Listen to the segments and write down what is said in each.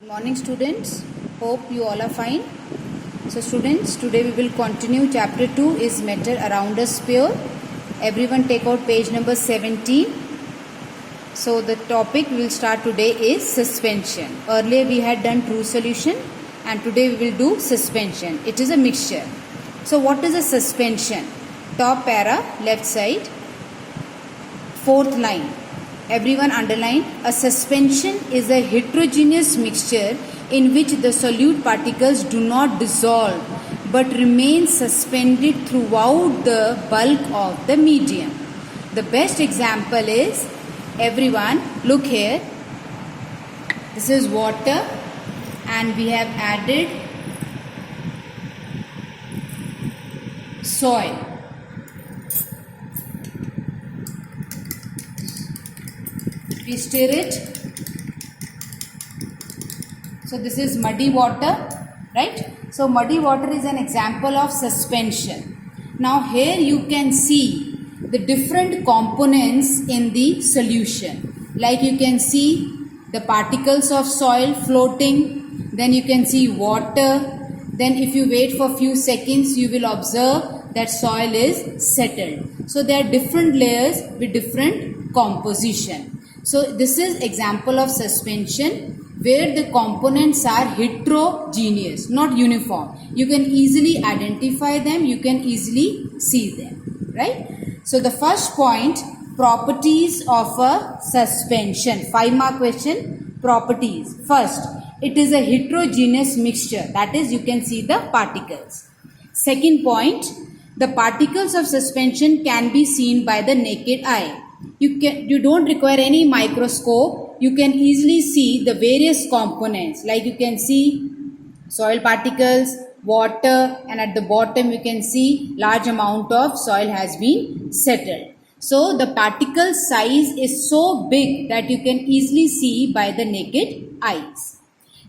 Good morning students, hope you all are fine. So students, today we will continue chapter 2 is matter around a sphere. Everyone take out page number 17. So the topic we will start today is suspension. Earlier we had done true solution and today we will do suspension. It is a mixture. So what is a suspension? Top para, left side, fourth line. Everyone underline. A suspension is a heterogeneous mixture in which the solute particles do not dissolve but remain suspended throughout the bulk of the medium. The best example is, everyone look here. This is water and we have added soil. We stir it. So this is muddy water, right? So muddy water is an example of suspension. Now here you can see the different components in the solution. Like you can see the particles of soil floating. Then you can see water. Then if you wait for a few seconds, you will observe that soil is settled. So there are different layers with different composition. So this is example of suspension where the components are heterogeneous, not uniform. You can easily identify them, you can easily see them, right? So the first point, properties of a suspension. 5-mark question, properties. First, it is a heterogeneous mixture, that is you can see the particles. Second point, the particles of suspension can be seen by the naked eye. You don't require any microscope. You can easily see the various components, like you can see soil particles, water, and at the bottom you can see large amount of soil has been settled. So the particle size is so big that you can easily see by the naked eyes.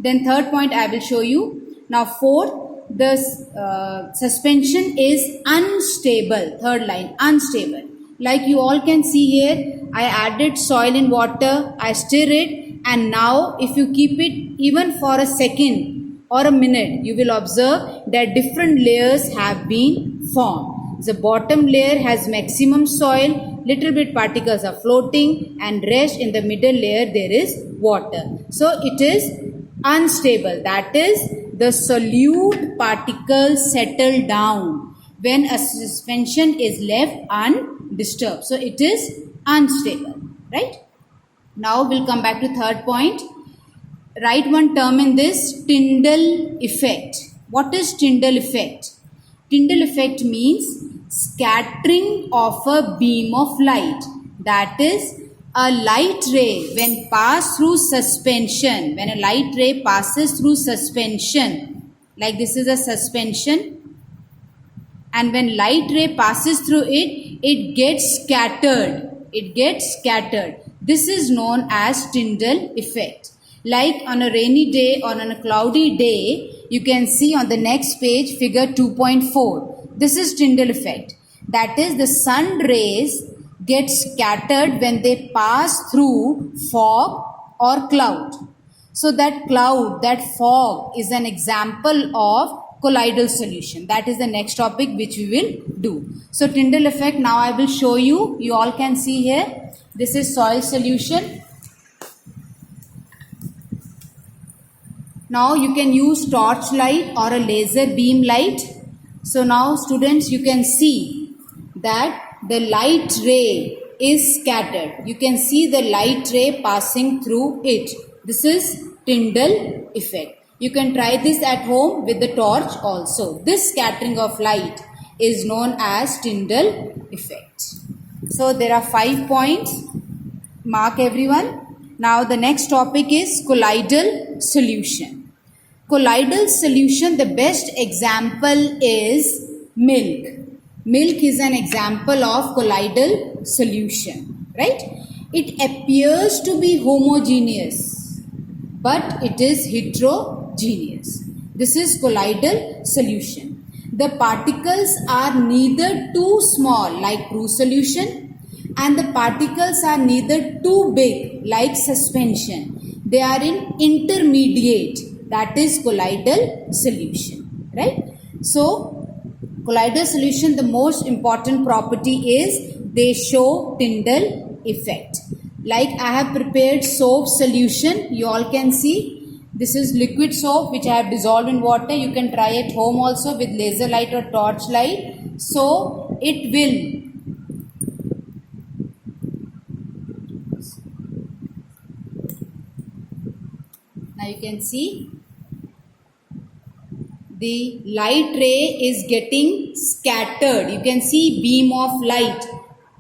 Then third point I will show you. Now fourth, the suspension is unstable. Third line, unstable. Like you all can see here, I added soil in water, I stir it, and now if you keep it even for a second or a minute, you will observe that different layers have been formed. The bottom layer has maximum soil, little bit particles are floating, and rest in the middle layer there is water. So it is unstable, that is the solute particles settle down when a suspension is left undisturbed. So it is unstable, right? Now we'll come back to third point. Write one term in this, Tyndall effect. What is Tyndall effect? Tyndall effect means scattering of a beam of light. That is, a light ray when passed through suspension, when a light ray passes through suspension, like this is a suspension, and when light ray passes through it, it gets scattered. It gets scattered. This is known as Tyndall effect. Like on a rainy day or on a cloudy day, you can see on the next page figure 2.4. This is Tyndall effect. That is, the sun rays get scattered when they pass through fog or cloud. So that cloud, that fog is an example of colloidal solution. That is the next topic which we will do. So Tyndall effect, now I will show you. You all can see here. This is soil solution. Now you can use torch light or a laser beam light. So now students, you can see that the light ray is scattered. You can see the light ray passing through it. This is Tyndall effect. You can try this at home with the torch also. This scattering of light is known as Tyndall effect. So there are 5 points. Mark everyone. Now the next topic is colloidal solution. Colloidal solution, the best example is milk. Milk is an example of colloidal solution, right? It appears to be homogeneous, but it is heterogeneous. This is colloidal solution. The particles are neither too small like true solution and the particles are neither too big like suspension. they are in intermediate, that is colloidal solution, right? So colloidal solution, the most important property is they show Tyndall effect. Like I have prepared soap solution, you all can see this is liquid soap which I have dissolved in water. You can try at home also with laser light or torch light. So it will now you can see the light ray is getting scattered. You can see beam of light.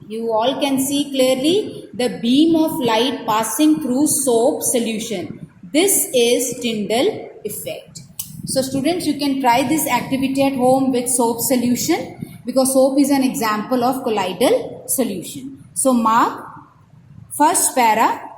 You all can see clearly the beam of light passing through soap solution. This is Tyndall effect. So students, you can try this activity at home with soap solution because soap is an example of colloidal solution. So mark first para,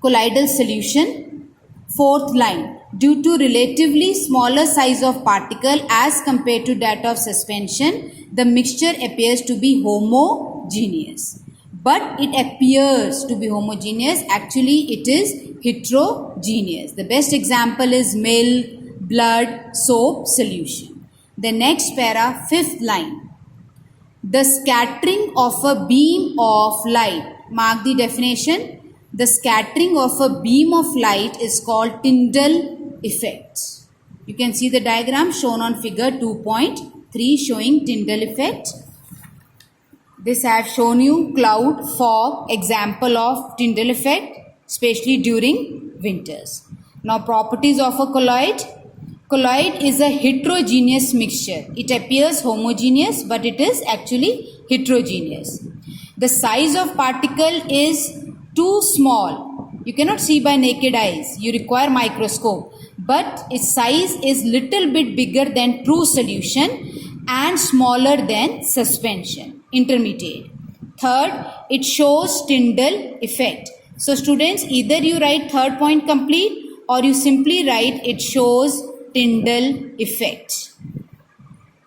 colloidal solution, fourth line. Due to relatively smaller size of particle as compared to that of suspension, the mixture appears to be homogeneous. But it appears to be homogeneous. Actually, it is heterogeneous. The best example is milk, blood, soap solution. The next para, fifth line. The scattering of a beam of light. Mark the definition. The scattering of a beam of light is called Tyndall effect. You can see the diagram shown on figure 2.3 showing Tyndall effect. This I have shown you cloud, fog, example of Tyndall effect, especially during winters. Now properties of a colloid. Colloid is a heterogeneous mixture. It appears homogeneous but it is actually heterogeneous. The size of particle is too small. You cannot see by naked eyes. You require microscope. But its size is little bit bigger than true solution and smaller than suspension, intermediate. Third, it shows Tyndall effect. So students, either you write third point complete or you simply write it shows Tyndall effect.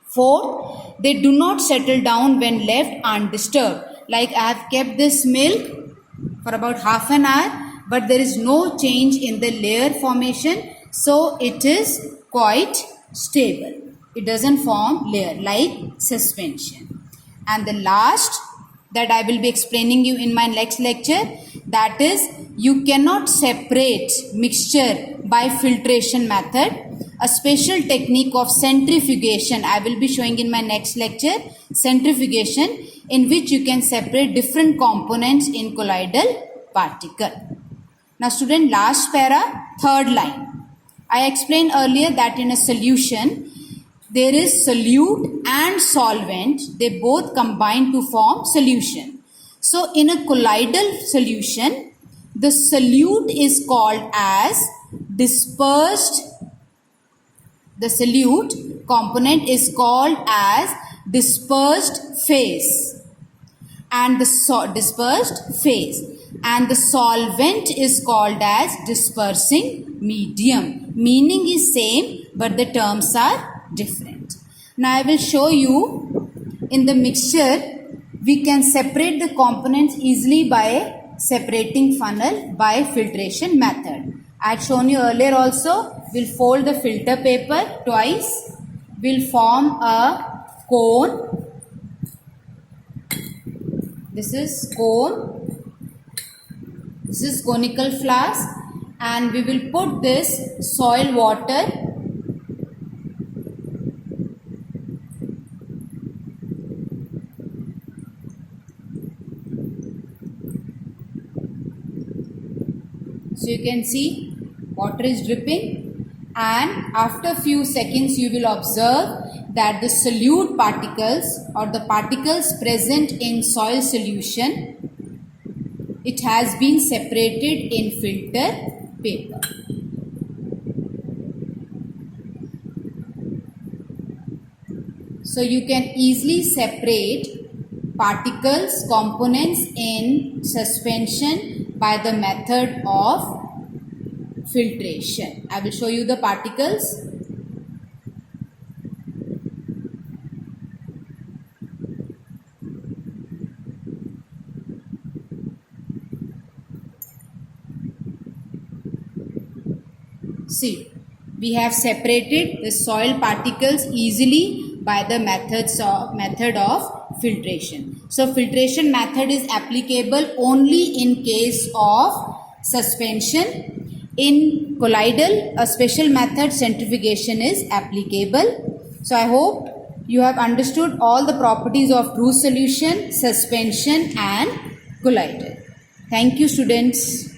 Fourth, they do not settle down when left undisturbed. Like I have kept this milk for about half an hour, but there is no change in the layer formation. So it is quite stable. It doesn't form layer like suspension. And the last that I will be explaining you in my next lecture, that is you cannot separate mixture by filtration method. A special technique of centrifugation I will be showing in my next lecture, centrifugation, in which you can separate different components in colloidal particle. Now student, last para, third line. I explained earlier that in a solution, there is solute and solvent. They both combine to form solution. So in a colloidal solution, the solute is called as dispersed. The solute component is called as dispersed phase. And the dispersed phase. And the solvent is called as dispersing medium. Meaning is same but the terms are different. Now I will show you in the mixture we can separate the components easily by separating funnel by filtration method. I had shown you earlier also. We'll fold the filter paper twice. We'll form a cone. This is cone. This is conical flask, and we will put this soil water . So you can see water is dripping, and after few seconds you will observe that the solute particles or the particles present in soil solution, it has been separated in filter paper. So you can easily separate particles, components in suspension by the method of filtration. I will show you the particles. See, we have separated the soil particles easily by the method of filtration. So filtration method is applicable only in case of suspension. In colloidal, a special method centrifugation is applicable. So I hope you have understood all the properties of true solution, suspension and colloidal. Thank you, students.